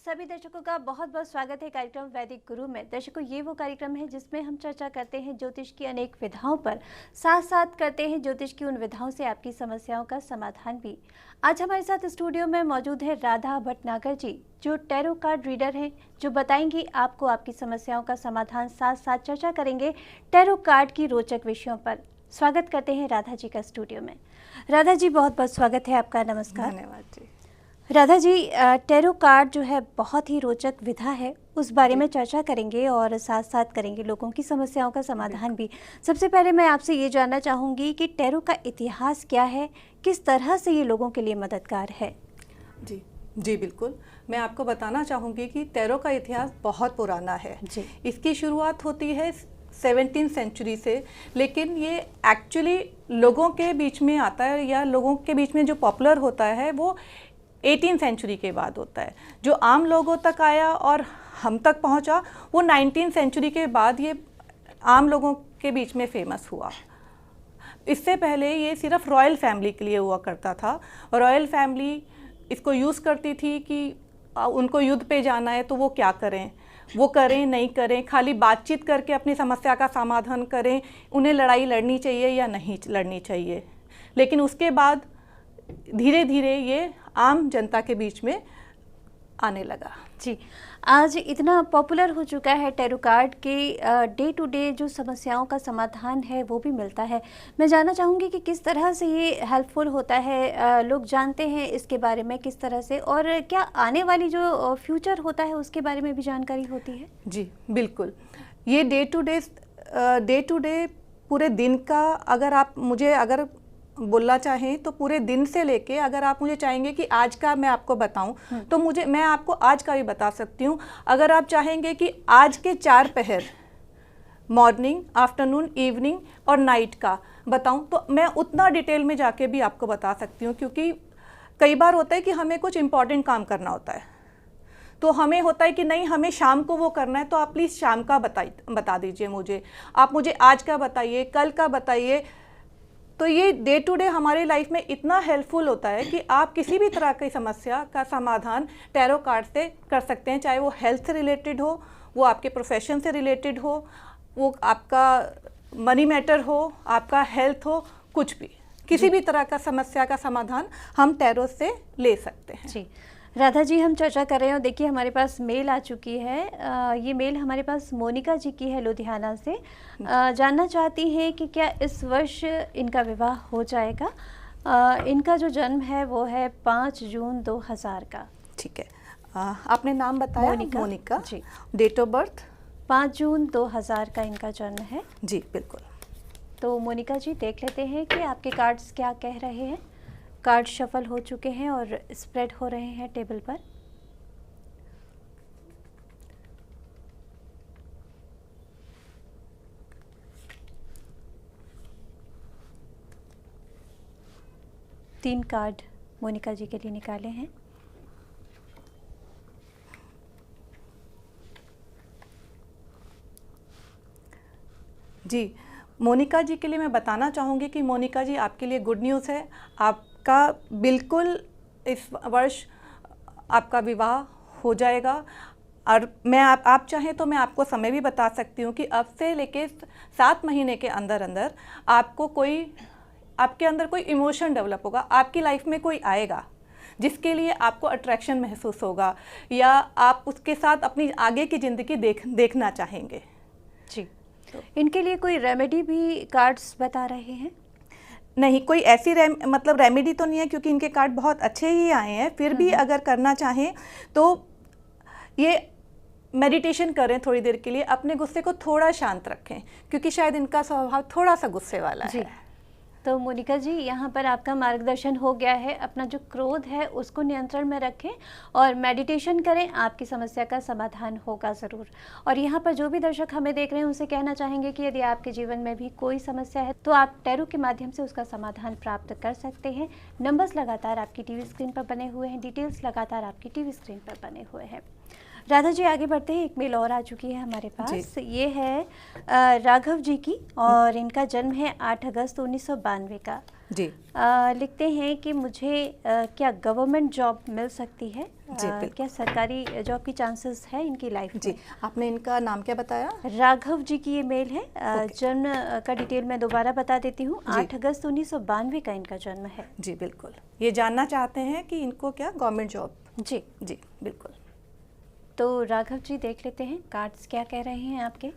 सभी दर्शकों का बहुत बहुत स्वागत है कार्यक्रम वैदिक गुरु में। दर्शकों, ये वो कार्यक्रम है जिसमें हम चर्चा करते हैं ज्योतिष की अनेक विधाओं पर, साथ साथ करते हैं ज्योतिष की उन विधाओं से आपकी समस्याओं का समाधान भी। आज हमारे साथ स्टूडियो में मौजूद है राधा भटनागर जी, जो टैरो कार्ड रीडर हैं, जो बताएंगी आपको आपकी समस्याओं का समाधान। साथ साथ चर्चा करेंगे टैरो कार्ड की रोचक विषयों पर। स्वागत करते हैं राधा जी का स्टूडियो में। राधा जी, बहुत बहुत स्वागत है आपका। नमस्कार। धन्यवाद जी। राधा जी, टैरो कार्ड जो है बहुत ही रोचक विधा है, उस बारे में चर्चा करेंगे और साथ साथ करेंगे लोगों की समस्याओं का समाधान भी। सबसे पहले मैं आपसे ये जानना चाहूँगी कि टैरो का इतिहास क्या है, किस तरह से ये लोगों के लिए मददगार है। जी जी बिल्कुल, मैं आपको बताना चाहूँगी कि टैरो का इतिहास बहुत पुराना है जी। इसकी शुरुआत होती है 17th सेंचुरी से, लेकिन ये एक्चुअली लोगों के बीच में आता है या लोगों के बीच में जो पॉपुलर होता है वो 18th सेंचुरी के बाद होता है। जो आम लोगों तक आया और हम तक पहुंचा वो 19th सेंचुरी के बाद ये आम लोगों के बीच में फेमस हुआ। इससे पहले ये सिर्फ रॉयल फैमिली के लिए हुआ करता था। रॉयल फैमिली इसको यूज़ करती थी कि उनको युद्ध पे जाना है तो वो क्या करें, वो करें नहीं करें, खाली बातचीत करके अपनी समस्या का समाधान करें, उन्हें लड़ाई लड़नी चाहिए या नहीं लड़नी चाहिए। लेकिन उसके बाद धीरे धीरे ये आम जनता के बीच में आने लगा। जी, आज इतना पॉपुलर हो चुका है टैरो कार्ड के डे टू डे जो समस्याओं का समाधान है वो भी मिलता है। मैं जानना चाहूँगी कि किस तरह से ये हेल्पफुल होता है, लोग जानते हैं इसके बारे में किस तरह से, और क्या आने वाली जो फ्यूचर होता है उसके बारे में भी जानकारी होती है? जी बिल्कुल, ये डे टू डे पूरे दिन का अगर बोलना चाहें तो पूरे दिन से लेके अगर आप मुझे चाहेंगे कि आज का मैं आपको बताऊं तो मैं आपको आज का भी बता सकती हूं। अगर आप चाहेंगे कि आज के 4 पहर मॉर्निंग, आफ्टरनून, इवनिंग और नाइट का बताऊं तो मैं उतना डिटेल में जाके भी आपको बता सकती हूं, क्योंकि कई बार होता है कि हमें कुछ इंपॉर्टेंट काम करना होता है तो हमें होता है कि नहीं, हमें शाम को वो करना है, तो आप प्लीज़ शाम का बता दीजिए मुझे, आप मुझे आज का बताइए, कल का बताइए। तो ये डे टू डे हमारी लाइफ में इतना हेल्पफुल होता है कि आप किसी भी तरह की समस्या का समाधान टैरो कार्ड से कर सकते हैं, चाहे वो हेल्थ से रिलेटेड हो, वो आपके प्रोफेशन से रिलेटेड हो, वो आपका मनी मैटर हो, आपका हेल्थ हो, कुछ भी, किसी भी तरह का समस्या का समाधान हम टैरो से ले सकते हैं। जी राधा जी, हम चर्चा कर रहे हैं और देखिए हमारे पास मेल आ चुकी है। ये मेल हमारे पास मोनिका जी की है लुधियाना से। जानना चाहती हैं कि क्या इस वर्ष इनका विवाह हो जाएगा। इनका जो जन्म है वो है 5 जून 2000 का। ठीक है, आपने नाम बताया? मोनिका जी। डेट ऑफ बर्थ 5 जून 2000 का इनका जन्म है। जी बिल्कुल। तो मोनिका जी, देख लेते हैं कि आपके कार्ड्स क्या कह रहे हैं। कार्ड शफल हो चुके हैं और स्प्रेड हो रहे हैं टेबल पर। तीन कार्ड मोनिका जी के लिए निकाले हैं। जी, मोनिका जी के लिए मैं बताना चाहूँगी कि मोनिका जी, आपके लिए गुड न्यूज़ है। आपका बिल्कुल इस वर्ष आपका विवाह हो जाएगा। और मैं आप चाहें तो मैं आपको समय भी बता सकती हूँ कि अब से लेके 7 महीने के अंदर अंदर आपके अंदर कोई इमोशन डेवलप होगा, आपकी लाइफ में कोई आएगा जिसके लिए आपको अट्रैक्शन महसूस होगा या आप उसके साथ अपनी आगे की ज़िंदगी देखना चाहेंगे। जी, इनके लिए कोई रेमेडी भी कार्ड्स बता रहे हैं? नहीं, कोई ऐसी रेमेडी तो नहीं है, क्योंकि इनके कार्ड बहुत अच्छे ही आए हैं। फिर भी अगर करना चाहें तो ये मेडिटेशन करें थोड़ी देर के लिए, अपने गुस्से को थोड़ा शांत रखें, क्योंकि शायद इनका स्वभाव थोड़ा सा गुस्से वाला है। तो मोनिका जी, यहाँ पर आपका मार्गदर्शन हो गया है। अपना जो क्रोध है उसको नियंत्रण में रखें और मेडिटेशन करें, आपकी समस्या का समाधान होगा ज़रूर। और यहाँ पर जो भी दर्शक हमें देख रहे हैं उनसे कहना चाहेंगे कि यदि आपके जीवन में भी कोई समस्या है तो आप टैरो के माध्यम से उसका समाधान प्राप्त कर सकते हैं। नंबर्स लगातार आपकी टीवी स्क्रीन पर बने हुए हैं, डिटेल्स लगातार आपकी टीवी स्क्रीन पर बने हुए हैं। राधा जी, आगे बढ़ते हैं। एक मेल और आ चुकी है हमारे पास। ये है राघव जी की और इनका जन्म है 8 अगस्त 1992 का। जी। लिखते हैं कि मुझे क्या गवर्नमेंट जॉब मिल सकती है? जी, क्या सरकारी जॉब की चांसेस है इनकी लाइफ में? जी। आपने इनका नाम क्या बताया? राघव जी की ये मेल है। जन्म का डिटेल मैं दोबारा बता देती हूँ। 8 अगस्त 1992 का इनका जन्म है। जी बिल्कुल। ये जानना चाहते हैं कि इनको क्या गवर्नमेंट जॉब? जी जी बिल्कुल। तो राघव जी देख लेते हैं कार्ड्स क्या कह रहे हैं आपके।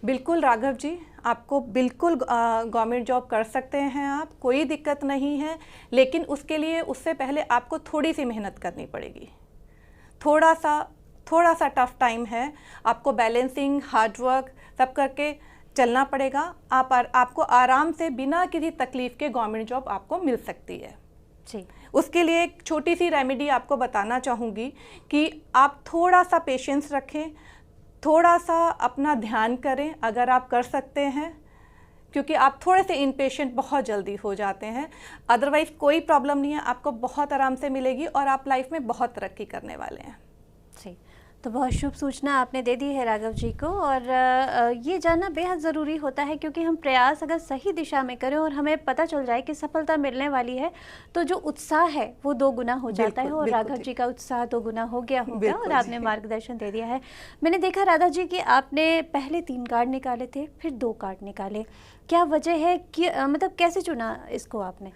बिल्कुल राघव जी, आपको बिल्कुल गवर्नमेंट जॉब कर सकते हैं आप, कोई दिक्कत नहीं है। लेकिन उसके लिए उससे पहले आपको थोड़ी सी मेहनत करनी पड़ेगी। थोड़ा सा टफ टाइम है। आपको बैलेंसिंग, हार्ड वर्क सब करके चलना पड़ेगा। आपको आराम से बिना किसी तकलीफ के गवर्नमेंट जॉब आपको मिल सकती है। जी। उसके लिए एक छोटी सी रेमेडी आपको बताना चाहूँगी कि आप थोड़ा सा पेशेंस रखें, थोड़ा सा अपना ध्यान करें अगर आप कर सकते हैं, क्योंकि आप थोड़े से इनपेशेंट बहुत जल्दी हो जाते हैं। अदरवाइज़ कोई प्रॉब्लम नहीं है, आपको बहुत आराम से मिलेगी और आप लाइफ में बहुत तरक्की करने वाले हैं। जी, तो बहुत शुभ सूचना आपने दे दी है राघव जी को। और ये जानना बेहद ज़रूरी होता है, क्योंकि हम प्रयास अगर सही दिशा में करें और हमें पता चल जाए कि सफलता मिलने वाली है, तो जो उत्साह है वो 2 गुना हो जाता है। और राघव जी का उत्साह 2 गुना हो गया होगा और आपने मार्गदर्शन दे दिया है। मैंने देखा राधा जी कि आपने पहले 3 कार्ड निकाले थे, फिर 2 कार्ड निकाले। क्या वजह है कि मतलब कैसे चुना इसको आपने?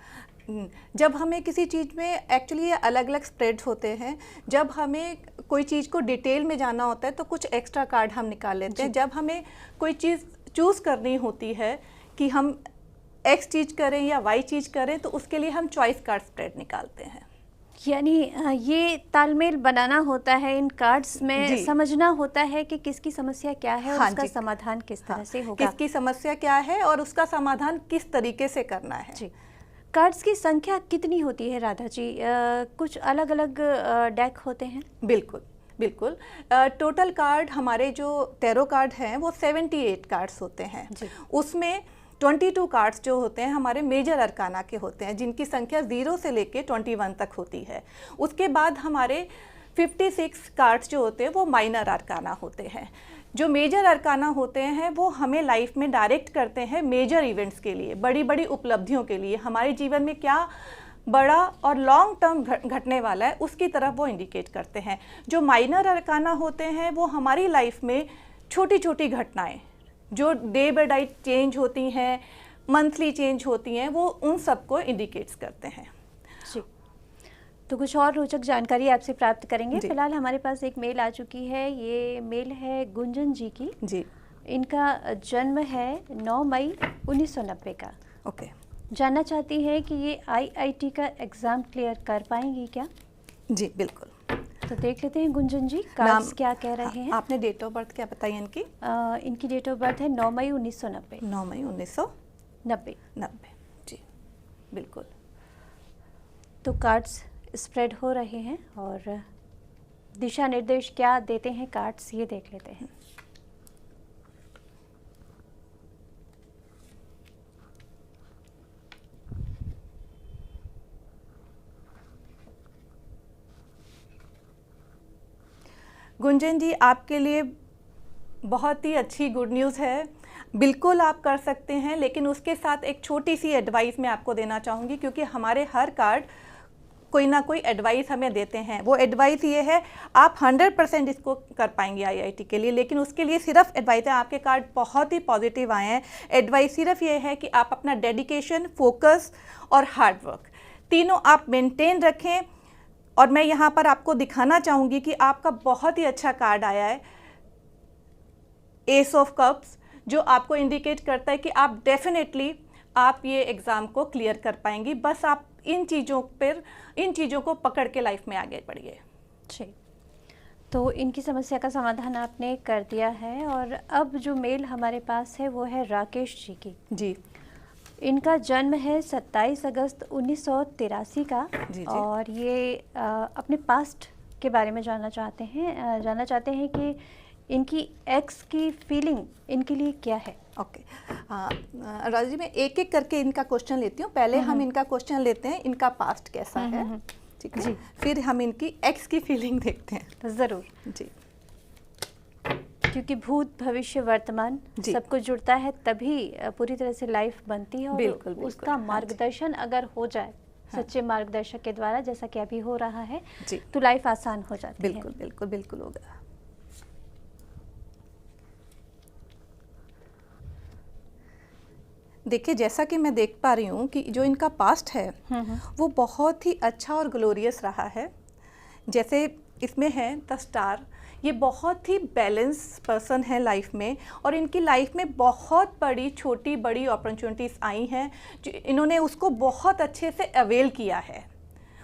जब हमें किसी चीज़ में एक्चुअली ये अलग अलग स्प्रेड्स होते हैं। जब हमें कोई चीज़ को डिटेल में जाना होता है तो कुछ एक्स्ट्रा कार्ड हम निकाल लेते हैं। जब हमें कोई चीज़ चूज़ करनी होती है कि हम एक्स चीज़ करें या वाई चीज़ करें, तो उसके लिए हम चॉइस कार्ड स्प्रेड निकालते हैं। यानी ये तालमेल बनाना होता है इन कार्ड्स में, समझना होता है कि किसकी समस्या क्या है और उसका समाधान किस तरह से होगा। किसकी समस्या क्या है और उसका समाधान किस तरीके से करना है। जी। कार्ड्स की संख्या कितनी होती है राधा जी? कुछ अलग अलग डेक होते हैं? बिल्कुल बिल्कुल। टोटल कार्ड हमारे जो टैरो कार्ड हैं वो 78 कार्ड्स होते हैं। उसमें 22 कार्ड्स जो होते हैं हमारे मेजर अरकाना के होते हैं, जिनकी संख्या 0 से लेके 21 तक होती है। उसके बाद हमारे 56 कार्ड्स जो होते हैं वो माइनर अरकाना होते हैं। जो मेजर अरकाना होते हैं वो हमें लाइफ में डायरेक्ट करते हैं मेजर इवेंट्स के लिए, बड़ी बड़ी उपलब्धियों के लिए। हमारे जीवन में क्या बड़ा और लॉन्ग टर्म घटने वाला है उसकी तरफ वो इंडिकेट करते हैं। जो माइनर अरकाना होते हैं वो हमारी लाइफ में छोटी छोटी घटनाएं जो डे बाय डे चेंज होती हैं, मंथली चेंज होती हैं, वो उन सबको इंडिकेट्स करते हैं। जी, तो कुछ और रोचक जानकारी आपसे प्राप्त करेंगे। फिलहाल हमारे पास एक मेल आ चुकी है। ये मेल है गुंजन जी की। जी। इनका जन्म है 9 मई 1990 का। ओके। जानना चाहती है कि ये IIT का एग्ज़ाम क्लियर कर पाएंगी क्या? जी बिल्कुल। तो देख लेते हैं गुंजन जी कार्ड्स क्या कह रहे हैं। आपने डेट ऑफ बर्थ क्या बताई इनकी? इनकी डेट ऑफ बर्थ है 9 मई 1990। 9 मई 1990। जी बिल्कुल। तो कार्ड्स स्प्रेड हो रहे हैं और दिशा निर्देश क्या देते हैं कार्ड्स, ये देख लेते हैं। गुंजन जी, आपके लिए बहुत ही अच्छी गुड न्यूज़ है। बिल्कुल आप कर सकते हैं, लेकिन उसके साथ एक छोटी सी एडवाइस मैं आपको देना चाहूँगी, क्योंकि हमारे हर कार्ड कोई ना कोई एडवाइस हमें देते हैं। वो एडवाइस ये है, आप 100% इसको कर पाएंगे IIT के लिए, लेकिन उसके लिए सिर्फ एडवाइस है। आपके कार्ड बहुत ही पॉजिटिव आए हैं। एडवाइस सिर्फ ये है कि आप अपना डेडिकेशन, फोकस और हार्ड वर्क तीनों आप मेंटेन रखें। और मैं यहाँ पर आपको दिखाना चाहूँगी कि आपका बहुत ही अच्छा कार्ड आया है, एस ऑफ कप्स, जो आपको इंडिकेट करता है कि आप डेफिनेटली आप ये एग्ज़ाम को क्लियर कर पाएंगी। बस आप इन चीज़ों को पकड़ के लाइफ में आगे बढ़िए। जी, तो इनकी समस्या का समाधान आपने कर दिया है। और अब जो मेल हमारे पास है वो है राकेश जी की। जी। इनका जन्म है 27 अगस्त 1983 का। जी। और ये अपने पास्ट के बारे में जानना चाहते हैं कि इनकी एक्स की फीलिंग इनके लिए क्या है। ओके। राजा जी, मैं एक एक करके इनका क्वेश्चन लेती हूँ। पहले हम इनका क्वेश्चन लेते हैं, इनका पास्ट कैसा है। ठीक है जी। फिर हम इनकी एक्स की फीलिंग देखते हैं। ज़रूर, जी क्योंकि भूत भविष्य वर्तमान जी। सब कुछ जुड़ता है तभी पूरी तरह से लाइफ बनती है। और बिल्कुल, बिल्कुल, उसका हाँ जी। मार्गदर्शन अगर हो जाए हाँ। सच्चे मार्गदर्शक के द्वारा, जैसा कि अभी हो रहा है, जी तो लाइफ आसान हो जाती है। बिल्कुल बिल्कुल बिल्कुल होगा। देखिए जैसा कि मैं देख पा रही हूँ कि जो इनका पास्ट है वो बहुत ही अच्छा और ग्लोरियस रहा है। जैसे इसमें है द स्टार, ये बहुत ही बैलेंस पर्सन है लाइफ में, और इनकी लाइफ में बहुत बड़ी छोटी बड़ी अपॉर्चुनिटीज़ आई हैं जो इन्होंने उसको बहुत अच्छे से अवेल किया है,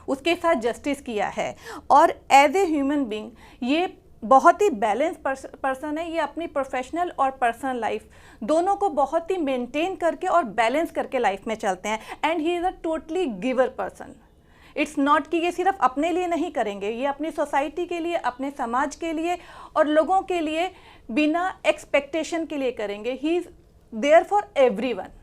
उसके साथ जस्टिस किया है। और एज ए ह्यूमन बीइंग ये बहुत ही बैलेंस पर्सन है। ये अपनी प्रोफेशनल और पर्सनल लाइफ दोनों को बहुत ही मेंटेन करके और बैलेंस करके लाइफ में चलते हैं। And he is a totally giver person. It's not कि ये सिर्फ अपने लिए नहीं करेंगे, ये अपनी सोसाइटी के लिए, अपने समाज के लिए और लोगों के लिए बिना एक्सपेक्टेशन के लिए करेंगे। He is there for everyone.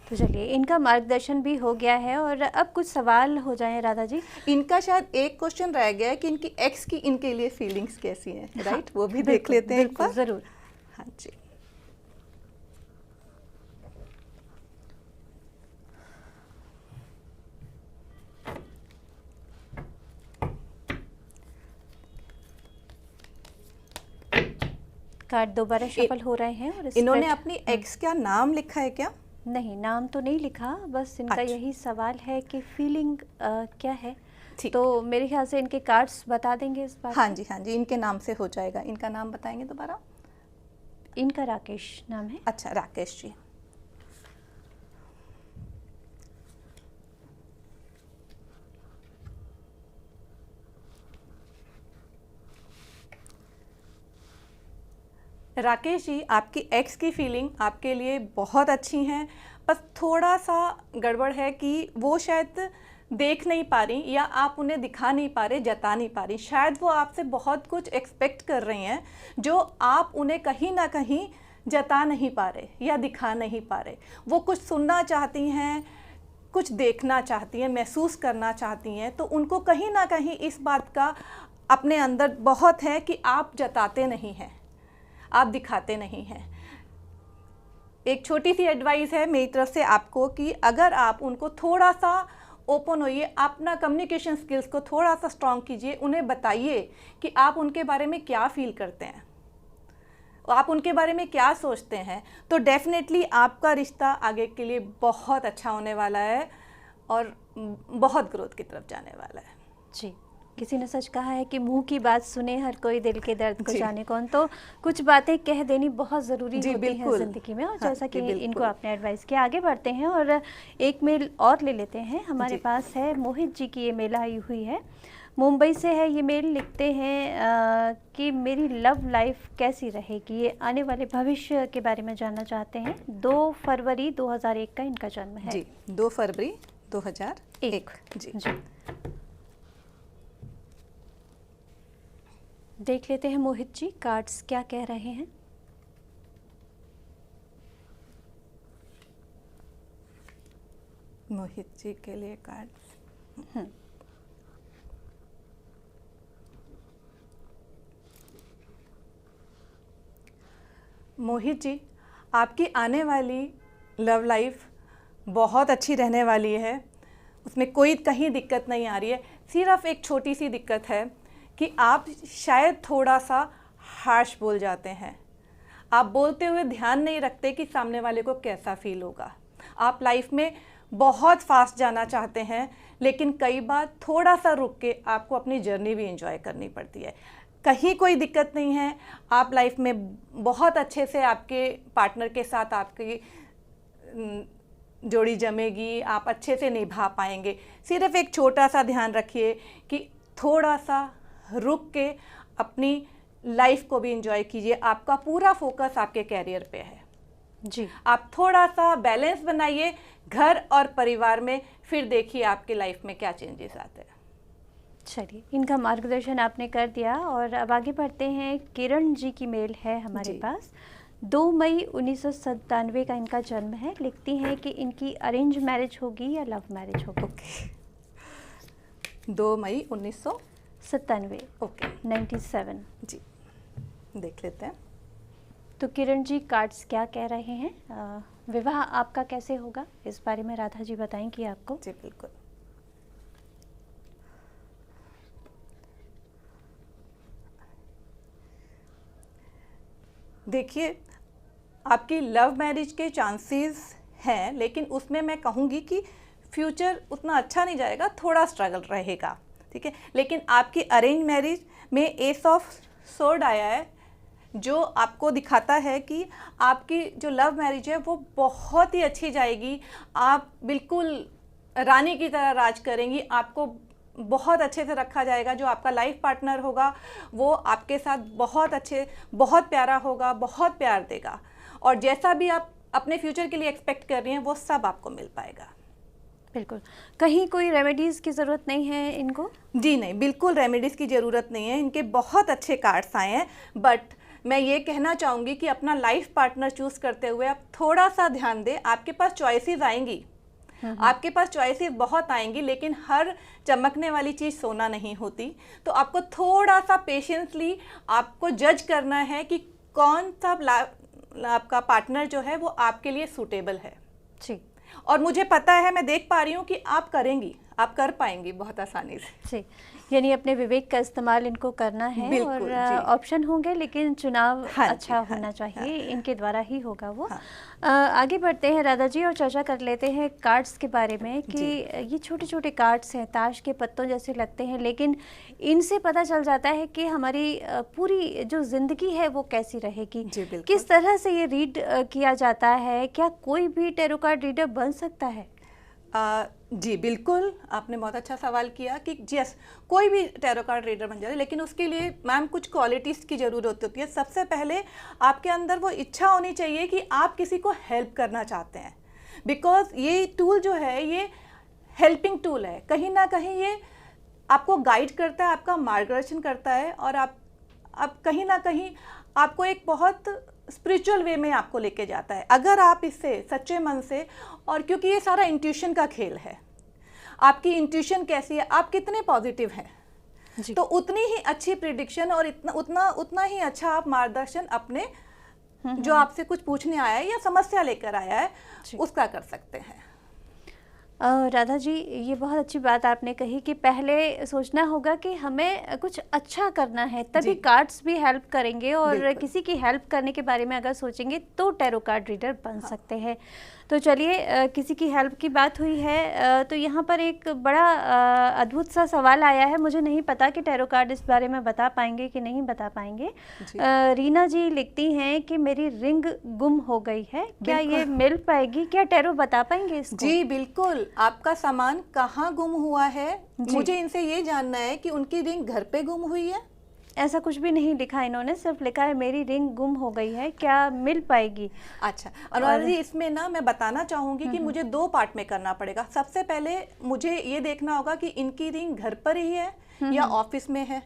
तो चलिए, इनका मार्गदर्शन भी हो गया है और अब कुछ सवाल हो जाएं राधा जी। इनका शायद एक क्वेश्चन रह गया है कि इनकी एक्स की इनके लिए फीलिंग्स कैसी हैं, राइट? वो भी देख लेते हैं एक बार। ज़रूर। हाँ जी। कार्ड दोबारा शफल हो रहे हैं और इन्होंने अपनी एक्स का नाम लिखा है क्या? नहीं, नाम तो नहीं लिखा, बस इनका अच्छा। यही सवाल है कि फीलिंग क्या है। ठीक। तो मेरे ख्याल से इनके कार्ड्स बता देंगे इस बात हाँ में। जी हाँ जी, इनके नाम से हो जाएगा। इनका नाम बताएंगे दोबारा? इनका राकेश नाम है। अच्छा, राकेश जी। राकेश जी, आपकी एक्स की फीलिंग आपके लिए बहुत अच्छी हैं, बस थोड़ा सा गड़बड़ है कि वो शायद देख नहीं पा रही या आप उन्हें दिखा नहीं पा रहे, जता नहीं पा रही। शायद वो आपसे बहुत कुछ एक्सपेक्ट कर रही हैं जो आप उन्हें कहीं ना कहीं जता नहीं पा रहे या दिखा नहीं पा रहे। वो कुछ सुनना चाहती हैं, कुछ देखना चाहती हैं, महसूस करना चाहती हैं, तो उनको कहीं ना कहीं इस बात का अपने अंदर बहुत है कि आप जताते नहीं हैं, आप दिखाते नहीं हैं। एक छोटी सी एडवाइस है मेरी तरफ से आपको कि अगर आप उनको थोड़ा सा ओपन होइए, अपना कम्युनिकेशन स्किल्स को थोड़ा सा स्ट्रॉन्ग कीजिए, उन्हें बताइए कि आप उनके बारे में क्या फील करते हैं, आप उनके बारे में क्या सोचते हैं, तो डेफिनेटली आपका रिश्ता आगे के लिए बहुत अच्छा होने वाला है और बहुत ग्रोथ की तरफ जाने वाला है। जी, किसी ने सच कहा है कि मुंह की बात सुने हर कोई दिल के दर्द को जी। जाने कौन। तो कुछ बातें कह देनी बहुत ज़रूरी जी, होती है बिल्कुल। ज़िंदगी में। और हाँ, जैसा कि जी, बिल्कुल। इनको आपने एडवाइस किया, आगे बढ़ते हैं और एक मेल और ले लेते हैं। हमारे जी। पास है मोहित जी की ये मेल आई हुई है, मुंबई से है ये मेल। लिखते हैं कि मेरी लव लाइफ कैसी रहेगी, ये आने वाले भविष्य के बारे में जानना चाहते हैं। 2 फरवरी 2001 का इनका जन्म है। जी, 2 फरवरी 2001। जी। जी, देख लेते हैं मोहित जी कार्ड्स क्या कह रहे हैं। मोहित जी के लिए कार्ड। मोहित जी, आपकी आने वाली लव लाइफ बहुत अच्छी रहने वाली है, उसमें कोई कहीं दिक्कत नहीं आ रही है। सिर्फ एक छोटी सी दिक्कत है कि आप शायद थोड़ा सा हार्श बोल जाते हैं। आप बोलते हुए ध्यान नहीं रखते कि सामने वाले को कैसा फील होगा। आप लाइफ में बहुत फास्ट जाना चाहते हैं, लेकिन कई बार थोड़ा सा रुक के आपको अपनी जर्नी भी एंजॉय करनी पड़ती है। कहीं कोई दिक्कत नहीं है, आप लाइफ में बहुत अच्छे से आपके पार्टनर के साथ आपकी जोड़ी जमेगी, आप अच्छे से निभा पाएंगे। सिर्फ एक छोटा सा ध्यान रखिए कि थोड़ा सा रुक के अपनी लाइफ को भी एंजॉय कीजिए। आपका पूरा फोकस आपके कैरियर पे है जी। आप थोड़ा सा बैलेंस बनाइए घर और परिवार में, फिर देखिए आपकी लाइफ में क्या चेंजेस आते हैं। चलिए, इनका मार्गदर्शन आपने कर दिया और अब आगे बढ़ते हैं। किरण जी की मेल है हमारे जी। पास। 2 मई 1997 का इनका जन्म है। लिखती हैं कि इनकी अरेंज मैरिज होगी या लव मैरिज होगी। 2 मई 1997। ओके, 97 जी, देख लेते हैं। तो किरण जी, कार्ड्स क्या कह रहे हैं? विवाह आपका कैसे होगा, इस बारे में राधा जी बताएंगी आपको। जी बिल्कुल। देखिए, आपकी लव मैरिज के चांसेस हैं, लेकिन उसमें मैं कहूँगी कि फ्यूचर उतना अच्छा नहीं जाएगा, थोड़ा स्ट्रगल रहेगा, ठीक है। लेकिन आपकी अरेंज मैरिज में एस ऑफ सोर्ड आया है, जो आपको दिखाता है कि आपकी जो लव मैरिज है वो बहुत ही अच्छी जाएगी। आप बिल्कुल रानी की तरह राज करेंगी, आपको बहुत अच्छे से रखा जाएगा। जो आपका लाइफ पार्टनर होगा वो आपके साथ बहुत प्यारा होगा, बहुत प्यार देगा, और जैसा भी आप अपने फ्यूचर के लिए एक्सपेक्ट कर रही हैं वो सब आपको मिल पाएगा। बिल्कुल। कहीं कोई रेमेडीज़ की ज़रूरत नहीं है इनको? जी नहीं, बिल्कुल रेमेडीज़ की ज़रूरत नहीं है। इनके बहुत अच्छे कार्ड्स आए हैं, बट मैं ये कहना चाहूँगी कि अपना लाइफ पार्टनर चूज़ करते हुए आप थोड़ा सा ध्यान दें। आपके पास चॉइसेस आएंगी, आपके पास चॉइसेस बहुत आएंगी, लेकिन हर चमकने वाली चीज़ सोना नहीं होती। तो आपको थोड़ा सा पेशेंसली आपको जज करना है कि कौन सा आपका पार्टनर जो है वो आपके लिए सूटेबल है। जी। और मुझे पता है, मैं देख पा रही हूँ कि आप करेंगी, आप कर पाएंगी बहुत आसानी से। जी, यानी अपने विवेक का इस्तेमाल इनको करना है, और ऑप्शन होंगे लेकिन चुनाव अच्छा होना चाहिए, इनके द्वारा ही होगा वो। आगे बढ़ते हैं राधा जी और चर्चा कर लेते हैं कार्ड्स के बारे में कि ये छोटे छोटे कार्ड्स हैं, ताश के पत्तों जैसे लगते हैं, लेकिन इनसे पता चल जाता है कि हमारी पूरी जो ज़िंदगी है वो कैसी रहेगी। किस तरह से ये रीड किया जाता है? क्या कोई भी टैरो कार्ड रीडर बन सकता है? जी बिल्कुल, आपने बहुत अच्छा सवाल किया कि यस, कोई भी टैरो कार्ड रीडर बन जाए, लेकिन उसके लिए मैम कुछ क्वालिटीज़ की ज़रूरत होती है। सबसे पहले आपके अंदर वो इच्छा होनी चाहिए कि आप किसी को हेल्प करना चाहते हैं, बिकॉज ये टूल जो है ये हेल्पिंग टूल है। कहीं ना कहीं ये आपको गाइड करता है, आपका मार्गदर्शन करता है, और आप कहीं ना कहीं आपको एक बहुत स्पिरिचुअल वे में आपको लेके जाता है। अगर आप इससे सच्चे मन से, और क्योंकि ये सारा इंट्यूशन का खेल है, आपकी इंट्यूशन कैसी है, आप कितने पॉजिटिव हैं, तो उतनी ही अच्छी प्रिडिक्शन और उतना ही अच्छा आप मार्गदर्शन अपने जो आपसे कुछ पूछने आया है या समस्या लेकर आया है उसका कर सकते हैं। राधा जी, ये बहुत अच्छी बात आपने कही कि पहले सोचना होगा कि हमें कुछ अच्छा करना है, तभी कार्ड्स भी हेल्प करेंगे, और किसी की हेल्प करने के बारे में अगर सोचेंगे तो टैरो कार्ड रीडर बन सकते हैं। तो चलिए, किसी की हेल्प की बात हुई है, तो यहाँ पर एक बड़ा अद्भुत सा सवाल आया है। मुझे नहीं पता कि टैरो कार्ड इस बारे में बता पाएंगे कि नहीं बता पाएंगे। रीना जी लिखती हैं कि मेरी रिंग गुम हो गई है, क्या ये मिल पाएगी? क्या टैरो बता पाएंगे इसको? जी बिल्कुल, आपका सामान कहाँ गुम हुआ है, मुझे इनसे ये जानना है कि उनकी रिंग घर पे गुम हुई है। ऐसा कुछ भी नहीं लिखा इन्होंने, सिर्फ लिखा है मेरी रिंग गुम हो गई है, क्या मिल पाएगी? अच्छा, और इसमें ना मैं बताना चाहूँगी कि मुझे 2 पार्ट में करना पड़ेगा। सबसे पहले मुझे ये देखना होगा कि इनकी रिंग घर पर ही है या ऑफिस में है।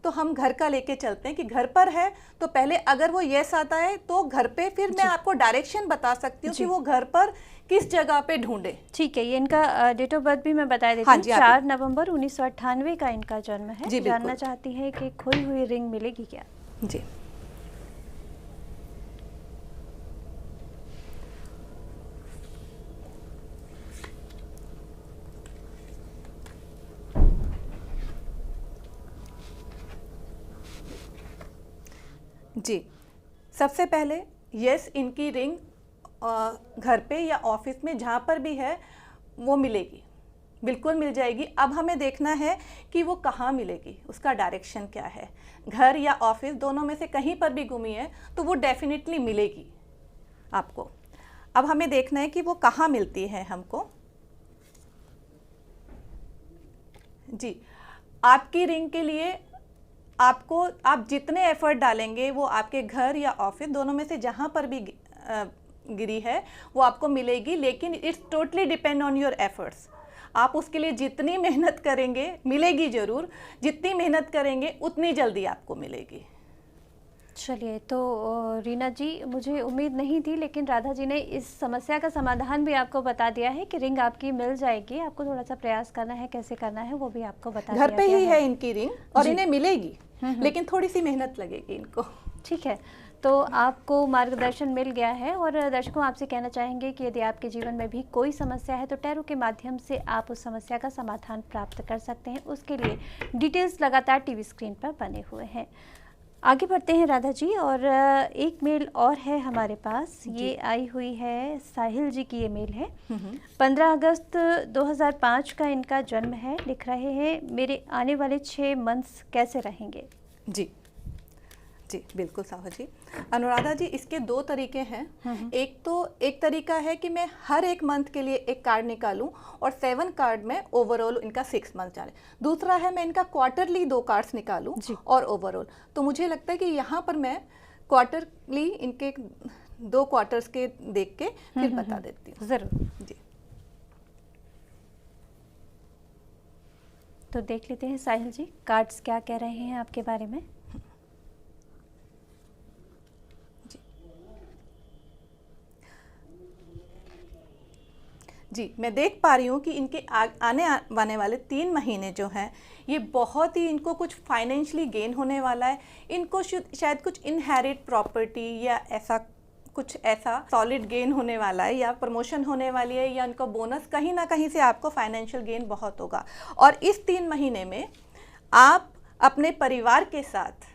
तो हम घर का लेके चलते हैं कि घर पर है, तो पहले अगर वो यस आता है तो घर पे, फिर मैं आपको डायरेक्शन बता सकती हूँ कि वो घर पर किस जगह पे ढूंढे। ठीक है, ये इनका डेट ऑफ बर्थ भी मैं बता देती हूँ। 4 नवंबर 1998 का इनका जन्म है। जानना चाहती है कि खोई हुई रिंग मिलेगी क्या? जी जी, सबसे पहले यस, इनकी रिंग घर पे या ऑफिस में जहाँ पर भी है वो मिलेगी, बिल्कुल मिल जाएगी। अब हमें देखना है कि वो कहाँ मिलेगी, उसका डायरेक्शन क्या है। घर या ऑफिस दोनों में से कहीं पर भी गुमी है तो वो डेफिनेटली मिलेगी आपको। अब हमें देखना है कि वो कहाँ मिलती है हमको। जी, आपकी रिंग के लिए आप जितने एफर्ट डालेंगे वो आपके घर या ऑफिस दोनों में से जहाँ पर भी गिरी है वो आपको मिलेगी, लेकिन it's totally depend on your efforts. आप उसके लिए जितनी मेहनत करेंगे मिलेगी ज़रूर, जितनी मेहनत करेंगे उतनी जल्दी आपको मिलेगी। चलिए, तो रीना जी, मुझे उम्मीद नहीं थी, लेकिन राधा जी ने इस समस्या का समाधान भी आपको बता दिया है कि रिंग आपकी मिल जाएगी। आपको थोड़ा सा प्रयास करना है, कैसे करना है वो भी आपको बता दिया घर पे गया ही है इनकी रिंग और इन्हें मिलेगी, हम्म। लेकिन थोड़ी सी मेहनत लगेगी इनको। ठीक है, तो आपको मार्गदर्शन मिल गया है। और दर्शकों, आपसे कहना चाहेंगे कि यदि आपके जीवन में भी कोई समस्या है तो टैरो के माध्यम से आप उस समस्या का समाधान प्राप्त कर सकते हैं। उसके लिए डिटेल्स लगातार टीवी स्क्रीन पर बने हुए हैं। आगे बढ़ते हैं राधा जी, और एक मेल और है हमारे पास। ये आई हुई है साहिल जी की, ये मेल है। 15 अगस्त 2005 का इनका जन्म है। लिख रहे हैं, मेरे आने वाले 6 मंथ्स कैसे रहेंगे। जी जी बिल्कुल साहू जी। अनुराधा जी, इसके 2 तरीके हैं। एक तरीका है कि मैं हर एक मंथ के लिए एक कार्ड निकालूं और 7 कार्ड में ओवरऑल इनका 6 मंथ चले। दूसरा है मैं इनका क्वार्टरली 2 कार्ड्स निकालूं और ओवरऑल। तो मुझे लगता है कि यहाँ पर मैं क्वार्टरली इनके 2 क्वार्टर्स के देख के फिर बता देती हूँ। ज़रूर जी, तो देख लेते हैं साहिल जी, कार्ड्स क्या कह रहे हैं आपके बारे में। जी मैं देख पा रही हूँ कि इनके आने वाले 3 महीने जो हैं, ये बहुत ही इनको कुछ फाइनेंशियली गेन होने वाला है। इनको शायद कुछ इनहेरिट प्रॉपर्टी या ऐसा सॉलिड गेन होने वाला है, या प्रमोशन होने वाली है, या उनको बोनस कहीं ना कहीं से आपको फाइनेंशियल गेन बहुत होगा। और इस 3 महीने में आप अपने परिवार के साथ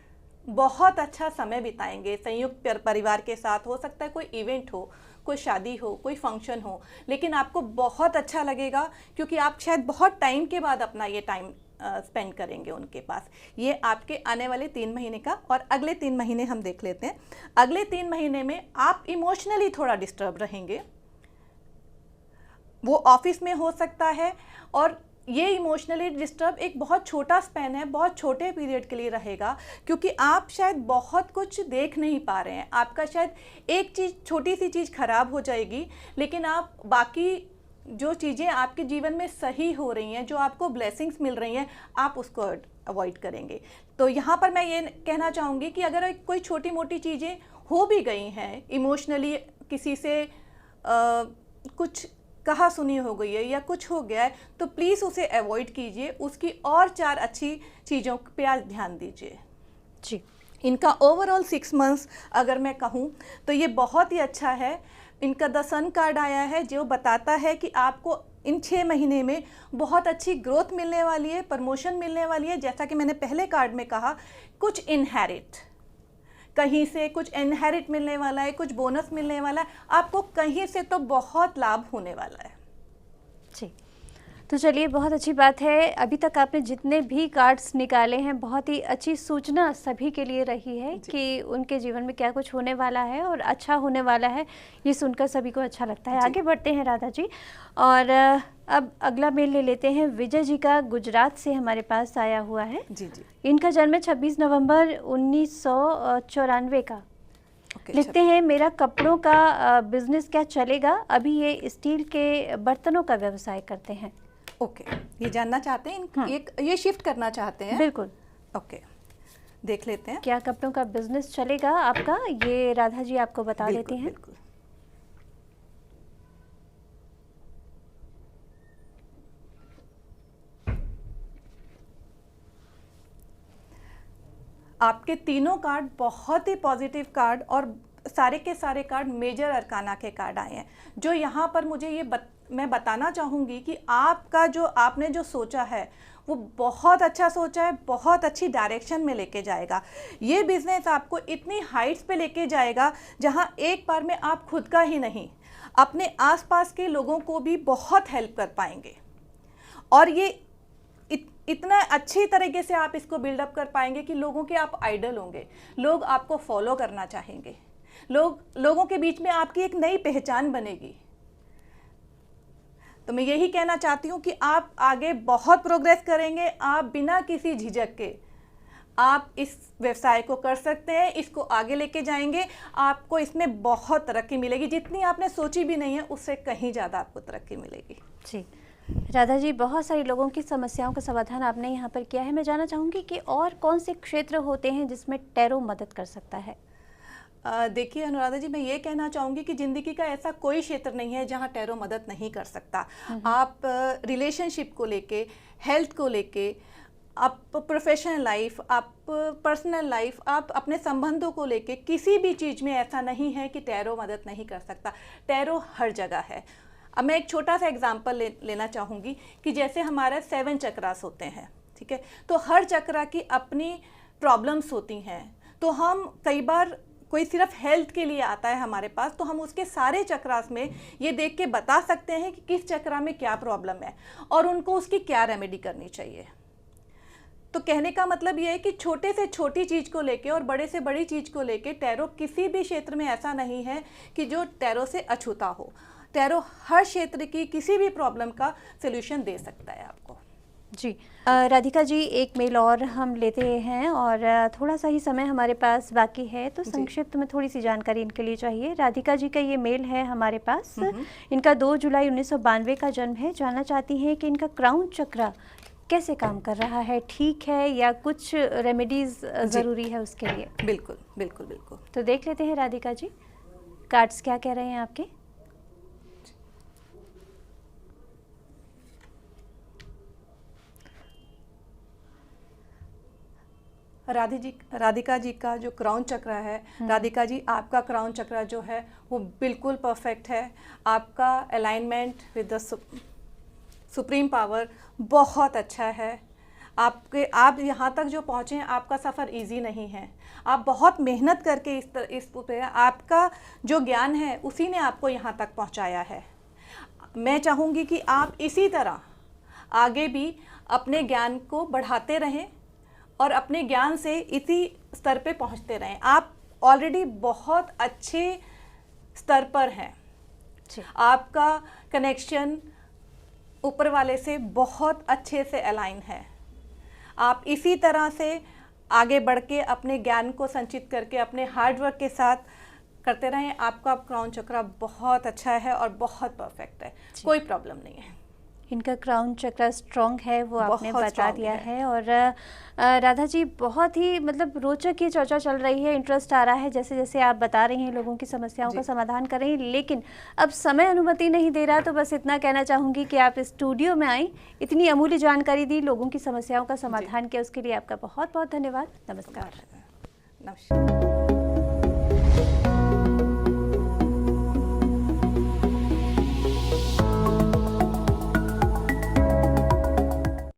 बहुत अच्छा समय बिताएंगे। संयुक्त परिवार के साथ, हो सकता है कोई इवेंट हो, कोई शादी हो, कोई फंक्शन हो, लेकिन आपको बहुत अच्छा लगेगा क्योंकि आप शायद बहुत टाइम के बाद अपना ये टाइम स्पेंड करेंगे उनके पास। ये आपके आने वाले 3 महीने का। और अगले 3 महीने हम देख लेते हैं। अगले 3 महीने में आप इमोशनली थोड़ा डिस्टर्ब रहेंगे। वो ऑफिस में हो सकता है, और ये इमोशनली डिस्टर्ब एक बहुत छोटा स्पैन है, बहुत छोटे पीरियड के लिए रहेगा, क्योंकि आप शायद बहुत कुछ देख नहीं पा रहे हैं। आपका शायद एक चीज़, छोटी सी चीज़ खराब हो जाएगी, लेकिन आप बाकी जो चीज़ें आपके जीवन में सही हो रही हैं, जो आपको ब्लेसिंग्स मिल रही हैं, आप उसको अवॉइड करेंगे। तो यहाँ पर मैं ये कहना चाहूँगी कि अगर कोई छोटी मोटी चीज़ें हो भी गई हैं, इमोशनली किसी से कुछ कहा सुनी हो गई है या कुछ हो गया है, तो प्लीज़ उसे अवॉइड कीजिए। उसकी और 4 अच्छी चीज़ों पे आज ध्यान दीजिए। जी, इनका ओवरऑल 6 मंथ्स अगर मैं कहूँ तो ये बहुत ही अच्छा है। इनका द सन कार्ड आया है, जो बताता है कि आपको इन 6 महीने में बहुत अच्छी ग्रोथ मिलने वाली है, प्रमोशन मिलने वाली है। जैसा कि मैंने पहले कार्ड में कहा, कुछ इनहेरिट, कहीं से कुछ इनहेरिट मिलने वाला है, कुछ बोनस मिलने वाला है, आपको कहीं से तो बहुत लाभ होने वाला है। जी, तो चलिए, बहुत अच्छी बात है। अभी तक आपने जितने भी कार्ड्स निकाले हैं, बहुत ही अच्छी सूचना सभी के लिए रही है कि उनके जीवन में क्या कुछ होने वाला है और अच्छा होने वाला है। ये सुनकर सभी को अच्छा लगता है। आगे बढ़ते हैं राधा जी, और अब अगला मेल ले लेते हैं। विजय जी का गुजरात से हमारे पास आया हुआ है। जी जी। इनका जन्म है 26 नवंबर 1994 का। लिखते हैं, मेरा कपड़ों का बिजनेस क्या चलेगा। अभी ये स्टील के बर्तनों का व्यवसाय करते हैं। ओके, ये जानना चाहते हैं, ये शिफ्ट करना चाहते हैं। बिल्कुल। ओके, देख लेते हैं क्या कपड़ों का बिजनेस चलेगा आपका, ये राधा जी आपको बता देती हैं। बिल्कुल। आपके तीनों कार्ड बहुत ही पॉजिटिव कार्ड, और सारे के सारे कार्ड मेजर अरकाना के कार्ड आए हैं। जो यहाँ पर मुझे मैं बताना चाहूँगी कि आपने जो सोचा है वो बहुत अच्छा सोचा है, बहुत अच्छी डायरेक्शन में लेके जाएगा। ये बिजनेस आपको इतनी हाइट्स पे लेके जाएगा जहाँ एक बार में आप खुद का ही नहीं, अपने आसपास के लोगों को भी बहुत हेल्प कर पाएंगे। और ये इतना अच्छी तरीके से आप इसको बिल्डअप कर पाएंगे कि लोगों के आप आइडल होंगे, लोग आपको फॉलो करना चाहेंगे, लोगों के बीच में आपकी एक नई पहचान बनेगी। तो मैं यही कहना चाहती हूँ कि आप आगे बहुत प्रोग्रेस करेंगे। आप बिना किसी झिझक के आप इस व्यवसाय को कर सकते हैं, इसको आगे लेके जाएंगे। आपको इसमें बहुत तरक्की मिलेगी, जितनी आपने सोची भी नहीं है उससे कहीं ज़्यादा आपको तरक्की मिलेगी। जी, राधा जी, बहुत सारे लोगों की समस्याओं का समाधान आपने यहाँ पर किया है। मैं जानना चाहूँगी कि और कौन से क्षेत्र होते हैं जिसमें टैरो मदद कर सकता है? देखिए अनुराधा जी, मैं ये कहना चाहूँगी कि ज़िंदगी का ऐसा कोई क्षेत्र नहीं है जहाँ टैरो मदद नहीं कर सकता। आप रिलेशनशिप को लेके, हेल्थ को लेके, आप प्रोफेशनल लाइफ, आप पर्सनल लाइफ, आप अपने संबंधों को लेके, किसी भी चीज़ में ऐसा नहीं है कि टैरो मदद नहीं कर सकता। टैरो हर जगह है। अब मैं एक छोटा सा एग्जांपल लेना चाहूँगी कि जैसे हमारे 7 चक्रास होते हैं, ठीक है, तो हर चक्रा की अपनी प्रॉब्लम्स होती हैं। तो हम कई बार, कोई सिर्फ हेल्थ के लिए आता है हमारे पास, तो हम उसके सारे चक्रास में ये देख के बता सकते हैं कि किस चक्रा में क्या प्रॉब्लम है और उनको उसकी क्या रेमेडी करनी चाहिए। तो कहने का मतलब ये है कि छोटे से छोटी चीज़ को लेके और बड़े से बड़ी चीज़ को लेके टैरो किसी भी क्षेत्र में ऐसा नहीं है कि जो टैरो से अछूता हो। टैरो हर क्षेत्र की किसी भी प्रॉब्लम का सलूशन दे सकता है आपको। जी राधिका जी, एक मेल और हम लेते हैं और थोड़ा सा ही समय हमारे पास बाकी है, तो संक्षिप्त में थोड़ी सी जानकारी इनके लिए चाहिए। राधिका जी का ये मेल है हमारे पास। इनका 2 जुलाई 1992 का जन्म है। जानना चाहती हैं कि इनका क्राउन चक्रा कैसे काम कर रहा है, ठीक है या कुछ रेमेडीज ज़रूरी है उसके लिए? बिल्कुल बिल्कुल बिल्कुल। तो देख लेते हैं राधिका जी, कार्ड्स क्या कह रहे हैं आपके। राधिका जी का जो क्राउन चक्र है, राधिका जी आपका क्राउन चक्र जो है वो बिल्कुल परफेक्ट है। आपका alignment with the supreme power बहुत अच्छा है। आप यहाँ तक जो पहुँचे हैं, आपका सफ़र इजी नहीं है। आप बहुत मेहनत करके इस पे, आपका जो ज्ञान है उसी ने आपको यहाँ तक पहुँचाया है। मैं चाहूँगी कि आप इसी तरह आगे भी अपने ज्ञान को बढ़ाते रहें और अपने ज्ञान से इसी स्तर पे पहुंचते रहें। आप ऑलरेडी बहुत अच्छे स्तर पर हैं। आपका कनेक्शन ऊपर वाले से बहुत अच्छे से अलाइन है। आप इसी तरह से आगे बढ़ के अपने ज्ञान को संचित करके अपने हार्डवर्क के साथ करते रहें। आपका क्राउन चक्र बहुत अच्छा है और बहुत परफेक्ट है, कोई प्रॉब्लम नहीं है। इनका क्राउन चक्र स्ट्रॉन्ग है, वो आपने बता दिया है। और राधा जी, बहुत ही मतलब रोचक ये चर्चा चल रही है, इंटरेस्ट आ रहा है जैसे जैसे आप बता रही हैं, लोगों की समस्याओं का समाधान कर रही हैं। लेकिन अब समय अनुमति नहीं दे रहा, तो बस इतना कहना चाहूँगी कि आप स्टूडियो में आई, इतनी अमूल्य जानकारी दी, लोगों की समस्याओं का समाधान किया, उसके लिए आपका बहुत बहुत धन्यवाद। नमस्कार। नमस्कार।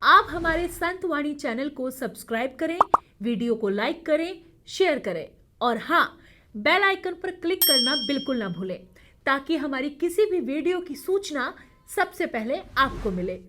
आप हमारे संतवाणी चैनल को सब्सक्राइब करें, वीडियो को लाइक करें, शेयर करें और हाँ, बेल आइकन पर क्लिक करना बिल्कुल ना भूलें, ताकि हमारी किसी भी वीडियो की सूचना सबसे पहले आपको मिले।